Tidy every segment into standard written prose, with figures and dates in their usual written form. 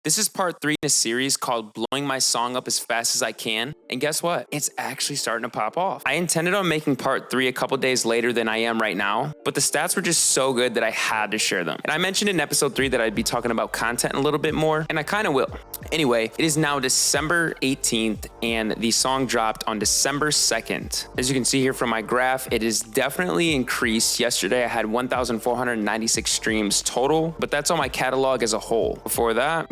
This is part 3 in a series called Blowing My Song Up as Fast as I Can. And guess what? It's actually starting to pop off. I intended on making part 3 a couple days later than I am right now, but the stats were just so good that I had to share them. And I mentioned in episode 3 that I'd be talking about content a little bit more, and I kind of will. Anyway, it is now December 18th, and the song dropped on December 2nd. As you can see here from my graph, it is definitely increased. Yesterday, I had 1,496 streams total, but that's on my catalog as a whole. Before that.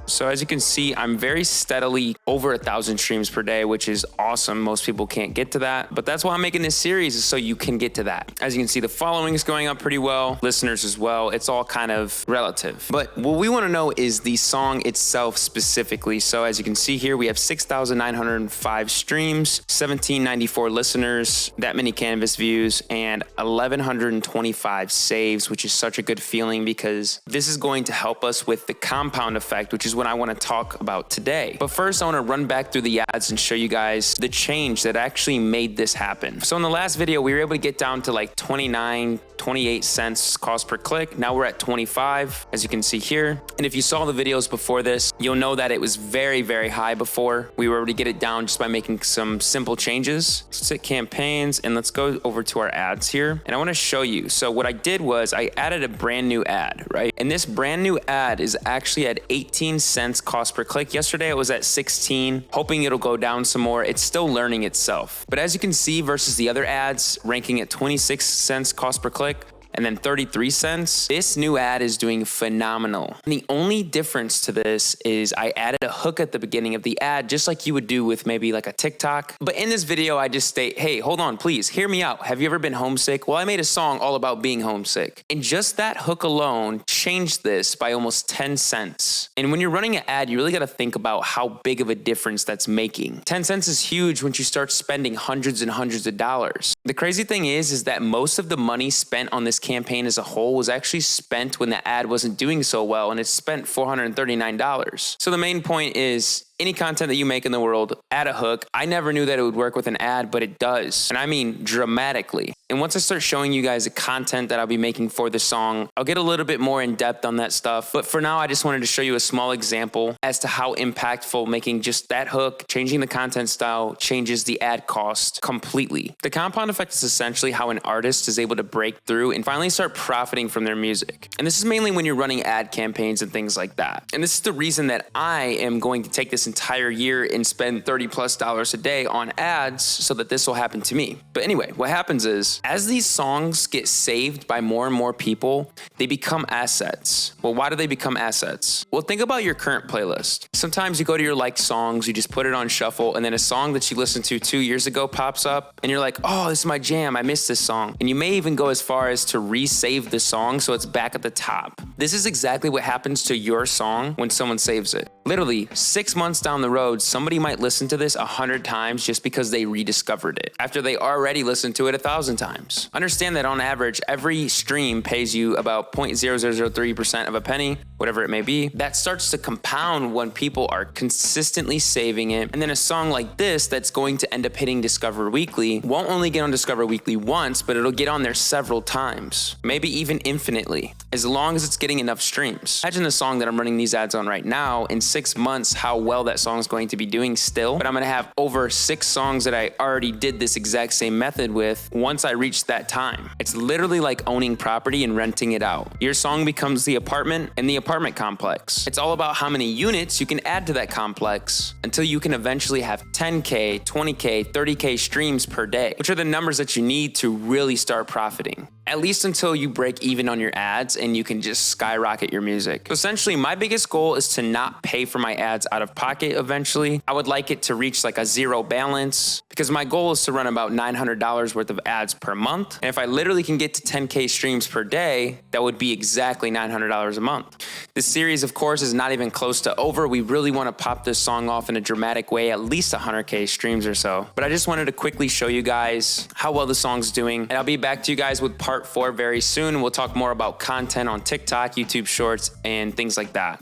So as you can see, I'm very steadily over 1,000 streams per day, which is awesome. Most people can't get to that, but that's why I'm making this series, is so you can get to that. As you can see, the following is going up pretty well, listeners as well. It's all kind of relative. But what we want to know is the song itself specifically. So as you can see here, we have 6,905 streams, 1,794 listeners, that many canvas views, and 1,125 saves, which is such a good feeling because this is going to help us with the compound effect, which is what I want to talk about today. But first, I want to run back through the ads and show you guys the change that actually made this happen. So in the last video, we were able to get down to like 28 cents cost per click. Now we're at 25, as you can see here. And if you saw the videos before this, you'll know that it was very, very high before. We were able to get it down just by making some simple changes. Let's hit campaigns and let's go over to our ads here. And I want to show you. So what I did was I added a brand new ad, right? And this brand new ad is actually at 18 cents cost per click. Yesterday it was at 16, hoping it'll go down some more. It's still learning itself. But as you can see versus the other ads ranking at 26 cents cost per click, and then 33 cents. This new ad is doing phenomenal. And the only difference to this is I added a hook at the beginning of the ad, just like you would do with maybe like a TikTok. But in this video, I just state, hey, hold on, please, hear me out. Have you ever been homesick? Well, I made a song all about being homesick. And just that hook alone changed this by almost 10 cents. And when you're running an ad, you really got to think about how big of a difference that's making. 10 cents is huge once you start spending hundreds and hundreds of dollars. The crazy thing is that most of the money spent on this campaign as a whole was actually spent when the ad wasn't doing so well, and it spent $439. So the main point is, any content that you make in the world, add a hook. I never knew that it would work with an ad, but it does. And I mean dramatically. And once I start showing you guys the content that I'll be making for the song, I'll get a little bit more in depth on that stuff. But for now, I just wanted to show you a small example as to how impactful making just that hook, changing the content style, changes the ad cost completely. The compound effect is essentially how an artist is able to break through and finally start profiting from their music. And this is mainly when you're running ad campaigns and things like that. And this is the reason that I am going to take this entire year and spend $30+ a day on ads so that this will happen to me. But anyway, what happens is, as these songs get saved by more and more people, they become assets. Well, why do they become assets? Well, think about your current playlist. Sometimes you go to your liked songs, you just put it on shuffle, and then a song that you listened to 2 years ago pops up, and you're like, oh, this is my jam, I missed this song. And you may even go as far as to resave the song so it's back at the top. This is exactly what happens to your song when someone saves it. Literally, 6 months down the road, somebody might listen to this 100 times just because they rediscovered it, after they already listened to it 1,000 times. Understand that on average, every stream pays you about 0.0003% of a penny, whatever it may be. That starts to compound when people are consistently saving it. And then a song like this that's going to end up hitting Discover Weekly won't only get on Discover Weekly once, but it'll get on there several times, maybe even infinitely, as long as it's getting enough streams. Imagine the song that I'm running these ads on right now, in 6 months, how well that song's going to be doing still. But I'm going to have over 6 songs that I already did this exact same method with once I reach that time. It's literally like owning property and renting it out. Your song becomes the apartment and the apartment complex. It's all about how many units you can add to that complex until you can eventually have 10K, 20K, 30K streams per day, which are the numbers that you need to really start profiting. At least until you break even on your ads and you can just skyrocket your music. So essentially, my biggest goal is to not pay for my ads out of pocket eventually. I would like it to reach like a zero balance because my goal is to run about $900 worth of ads per month. And if I literally can get to 10K streams per day, that would be exactly $900 a month. This series, of course, is not even close to over. We really want to pop this song off in a dramatic way, at least 100K streams or so. But I just wanted to quickly show you guys how well the song's doing. And I'll be back to you guys with part 4 very soon. We'll talk more about content on TikTok, YouTube Shorts, and things like that.